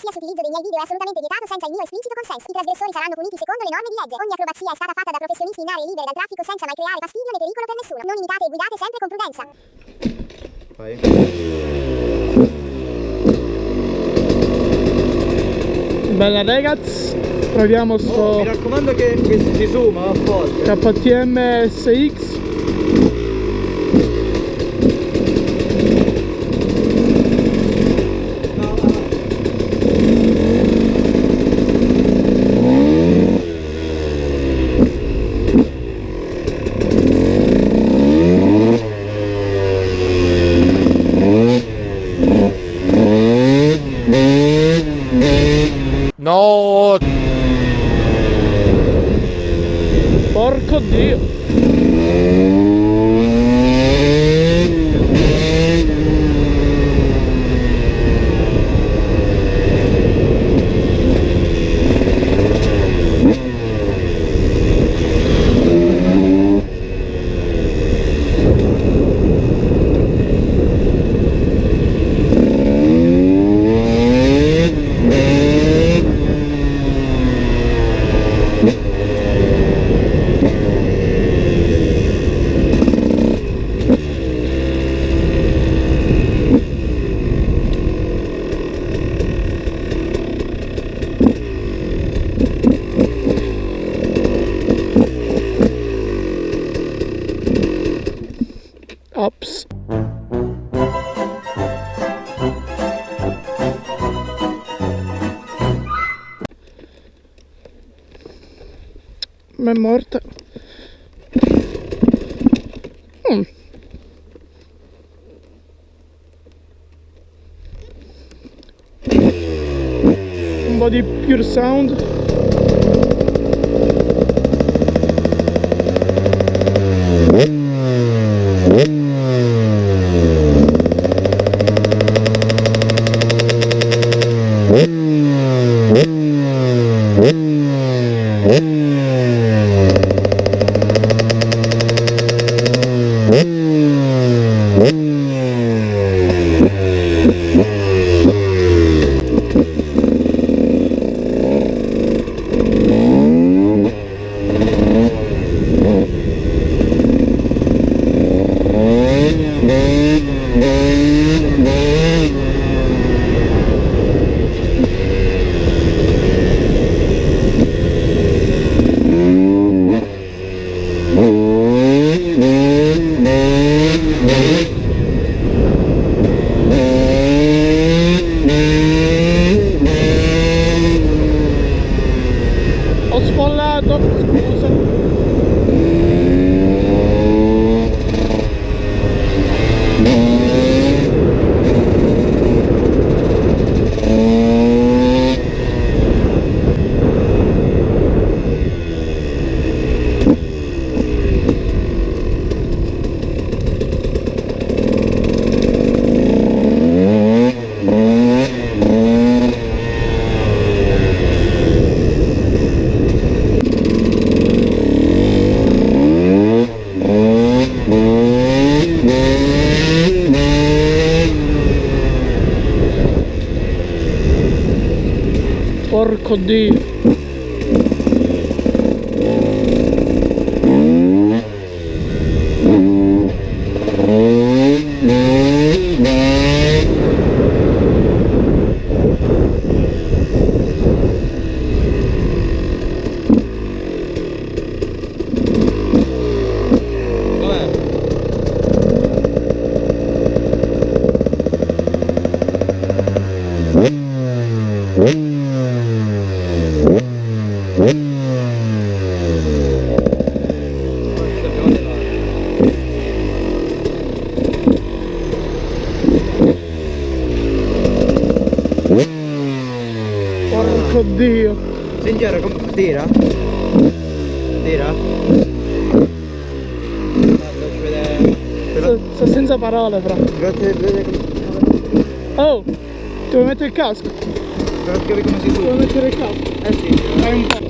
Qualsiasi utilizzo dei miei video è assolutamente vietato senza il mio esplicito consenso. I trasgressori saranno puniti secondo le norme di legge. Ogni acrobazia è stata fatta da professionisti in aree libere dal traffico senza mai creare fastidio né pericolo per nessuno. Non imitate e guidate sempre con prudenza. Vai. Bella ragazzi, proviamo sto Mi raccomando che si zooma a forte. KTM SX. No! Porco Dio! Ops. Ma è morta. Un po' di pure sound. Ho sfollato, scusa. Porco Dio. Porco Dio. Sentiero, tira? Tira? Sto senza parole, fra. Grazie. Oh, ti vuoi mettere il casco? Per capire come si Vuoi suona. mettere il casco? Eh sì. Fai un po'.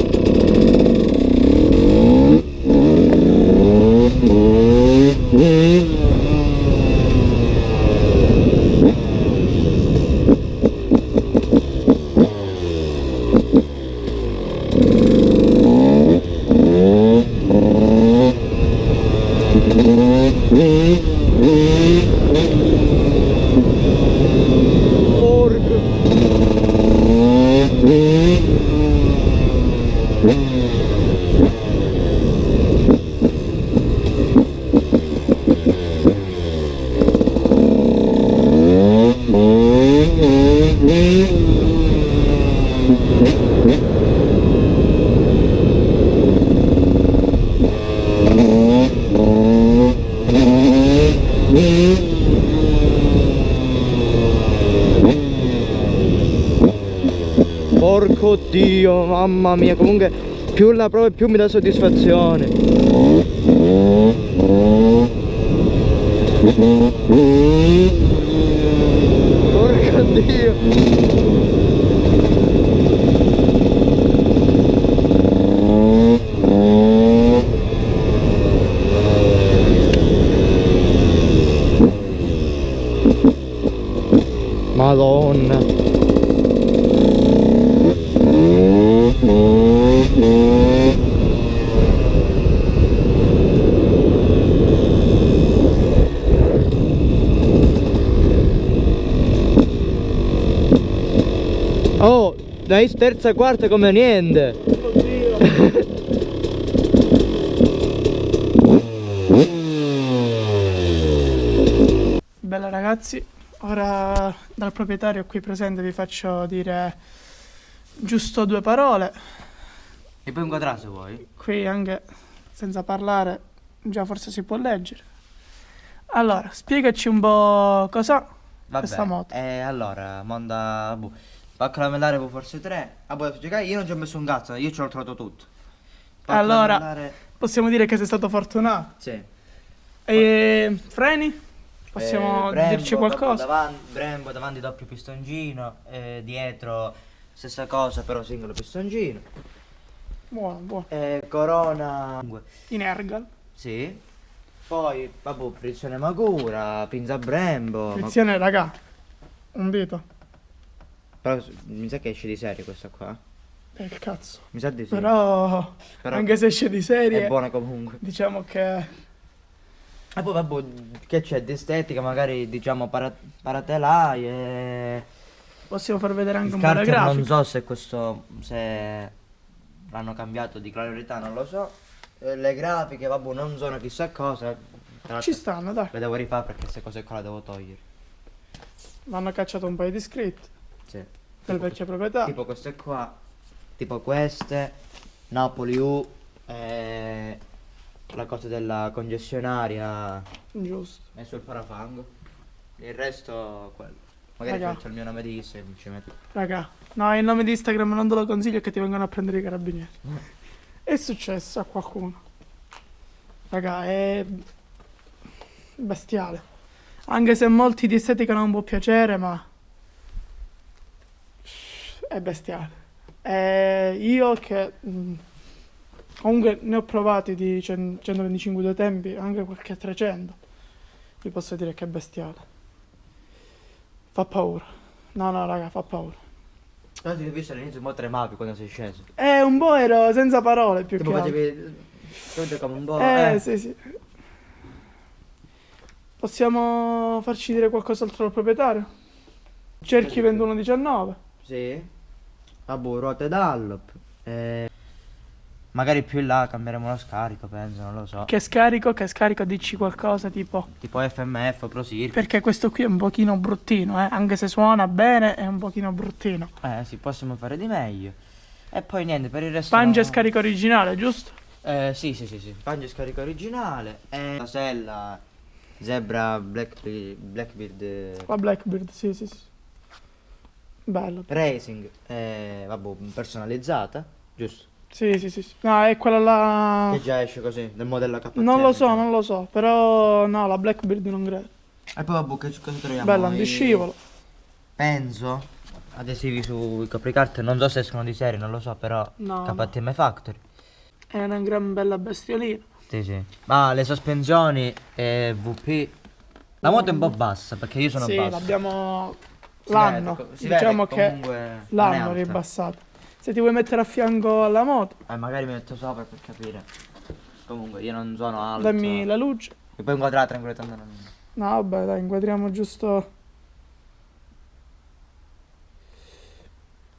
Porco Dio, mamma mia, comunque più la provo e più mi dà soddisfazione. Porco Dio. Madonna. Oh, dai terza quarta come niente. Oddio. Bella ragazzi, ora dal proprietario qui presente vi faccio dire giusto 2 parole. E poi inquadrare se vuoi. Qui anche senza parlare già forse si può leggere. Allora, spiegaci un po' cos'ha questa moto. Allora, monda pacca lamellare forse 3. Io non ci ho messo un cazzo, io ci ho trovato tutto. Pacca Allora, lamellare- possiamo dire che sei stato fortunato. Sì. E freni? Possiamo Brembo, dirci qualcosa? Brembo davanti doppio pistoncino, dietro stessa cosa però singolo pistoncino. Buono, buono. Corona. In Ergal. Sì. Poi, frizione Magura, pinza Brembo. Frizione, raga. Un dito. Però mi sa che esce di serie questa qua. Il cazzo. Mi sa di sì. Però anche se esce di serie, è buona comunque. diciamo che E poi che c'è di estetica, magari diciamo paratelaie. possiamo far vedere anche Il un po' la carter grafica. non so se l'hanno cambiato di clarità, non lo so. Le grafiche, non sono chissà cosa. Tra l'altro Ci stanno, dai. le devo rifare perché queste cose qua le devo togliere. Vanno cacciato un paio di iscritti Sì. del vecchio proprietario. Tipo queste qua, tipo queste, Napoli U, la cosa della congestionaria Giusto. messo il parafango. Il resto quello. Magari Raga. faccio il mio nome di Instagram, ci metto. Raga, no, il nome di Instagram non te lo consiglio che ti vengono a prendere i carabinieri. È successo a qualcuno. Raga, è bestiale. Anche se a molti di estetica non può piacere, ma è bestiale. Io che comunque ne ho provati di 125 due tempi, anche qualche 300. Vi posso dire che è bestiale. Fa paura. No, raga, fa paura. Però ti ho visto all'inizio un po' tremavi quando sei sceso. Un po' ero senza parole più Tipo che altro. facevi come un po'. Sì. Possiamo farci dire qualcos'altro al proprietario? Cerchi 2119. Sì. Ruote Dunlop. Magari più in là cambieremo lo scarico, penso, non lo so. Che scarico, dici qualcosa tipo. Tipo FMF, Pro Circuit. Perché questo qui è un pochino bruttino, anche se suona bene è un pochino bruttino. Sì, possiamo fare di meglio. E poi niente, per il resto. Pange e scarico originale, giusto? Sì. Pange e scarico originale. La sella Zebra Blackbeard La Blackbeard, sì. Bello. Racing, personalizzata, giusto? Sì. No, è quella là. Che già esce così, del modello KTM. Non lo so, però no, la Blackbeard non credo. E poi che cosa troviamo? Bella, antiscivolo. Penso adesivi sui copricarte, non so se escono di serie, non lo so, però No, KTM Factory. È una gran bella bestiolina. Sì. Ma le sospensioni VP. La moto è un po' bassa perché io sono Sì, basso. l'abbiamo Si l'anno, vede, si diciamo vede che comunque non è l'hanno alta. ribassato. Se ti vuoi mettere a fianco alla moto, Magari mi metto sopra per capire. Comunque io non sono alto. dammi la luce. E poi inquadrare tranquillamente. No, vabbè, dai, inquadriamo giusto.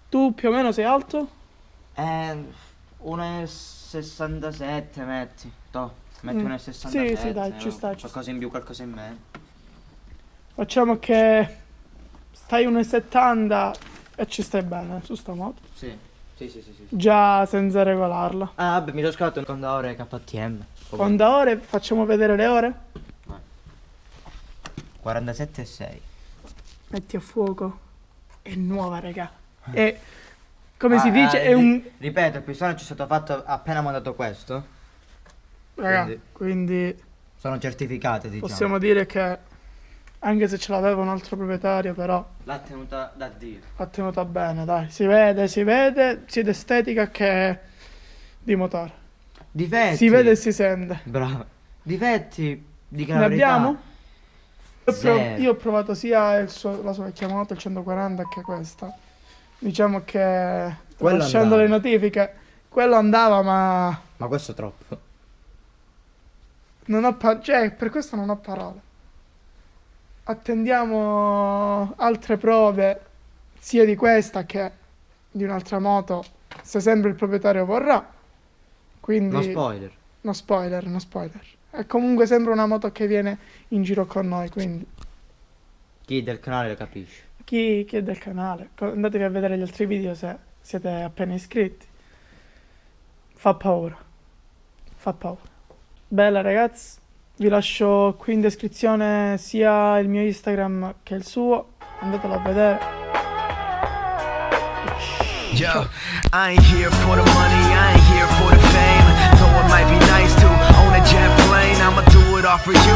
Tu più o meno sei alto? 1,67 metti. Metti Mm. 1,67. Sì, dai, ci sta, ci Qualcosa in più, qualcosa in meno. Facciamo che stai 1,70 e ci stai bene su sta moto. Sì. Sì. Già senza regolarla. Ah, vabbè, mi sono scavato un contatore KTM. Con da ore facciamo vedere le ore. 47,6. Metti a fuoco. È nuova, raga. È come si dice, è un Ripeto, il pistone ci è stato fatto appena montato questo. raga, quindi Sono certificate, diciamo. possiamo dire che anche se ce l'aveva un altro proprietario, però L'ha tenuta da Dio. ha tenuta bene, dai. Si vede sia d'estetica che di motore. Difetti. Si vede e si sente. Bravo. Difetti di Ne calorità. abbiamo? Zero. Io ho provato sia la sua vecchia moto, il 140, che questa. Diciamo che Quello lasciando andava. le notifiche, quello andava, ma Ma questo è troppo. non ho cioè, per questo non ho parole. Attendiamo altre prove sia di questa che di un'altra moto, se sempre il proprietario vorrà. Quindi No spoiler. no spoiler, no spoiler. È comunque sempre una moto che viene in giro con noi, quindi Chi del canale lo capisce. chi è del canale, andatevi a vedere gli altri video se siete appena iscritti. Fa paura. Fa paura. Bella ragazzi, vi lascio qui in descrizione sia il mio Instagram che il suo, andatelo a vedere. Yo, I ain't here for the money, I ain't here for the fame. Though it might be nice to own a jet plane, I'ma do it all for you.